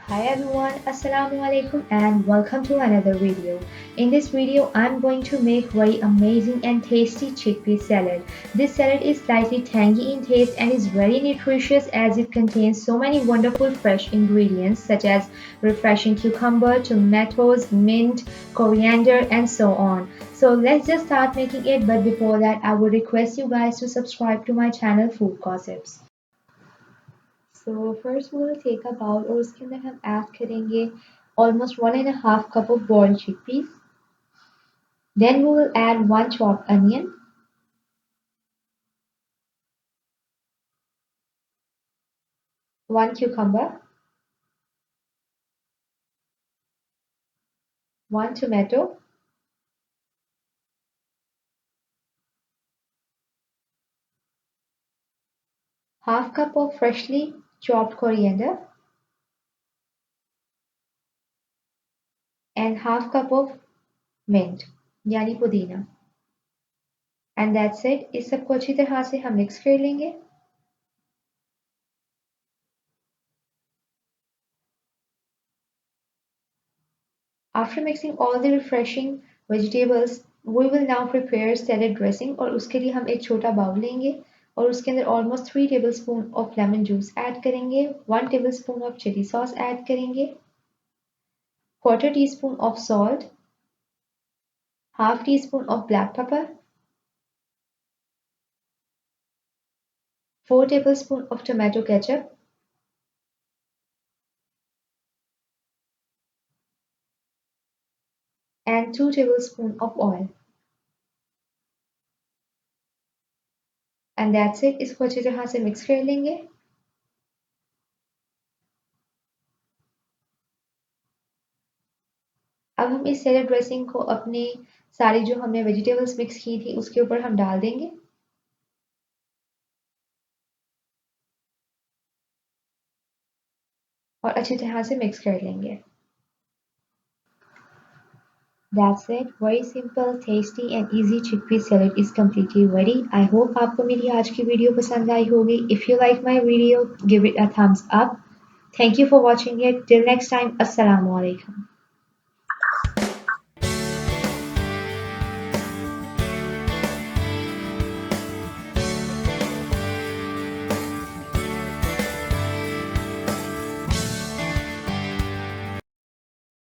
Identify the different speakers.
Speaker 1: Hi everyone, Assalamu alaikum and welcome to another video. In this video, I'm going to make very amazing and tasty chickpea salad. This salad is slightly tangy in taste and is very nutritious as it contains so many wonderful fresh ingredients such as refreshing cucumber, tomatoes, mint, coriander and so on. So let's just start making it, but before that I would request you guys to subscribe to my channel Food Gossips. So first we will take a bowl और उसके अंदर हम add करेंगे almost 1.5 cup of boiled chickpeas. Then we will add one chopped onion, one cucumber, one tomato, half cup of freshly chopped coriander, and half cup of mint यानी पुदीना. And that's it. इस सबको अच्छी तरह से हम mix कर लेंगे. After mixing all the refreshing vegetables, we will now prepare salad dressing और उसके लिए हम एक छोटा बाउल लेंगे और उसके अंदर almost 3 tablespoon of lemon juice add करेंगे, 1 tablespoon of chili sauce add करेंगे, quarter teaspoon of salt, half teaspoon of black pepper, 4 tablespoon of tomato ketchup, and 2 tablespoon of oil. And that's it. इसको अच्छी तरह से mix कर लेंगे. अब हम इस सैलेड ड्रेसिंग को अपने सारी जो हमने वेजिटेबल्स मिक्स की थी उसके ऊपर हम डाल देंगे और अच्छी तरह से मिक्स कर लेंगे. That's it. Very simple, tasty and easy chickpea salad is completely ready. I hope आपको मेरी आज की वीडियो पसंद आई होगी. If you like my video, give it a thumbs up. Thank you for watching it. Till next time, Assalamu alaikum.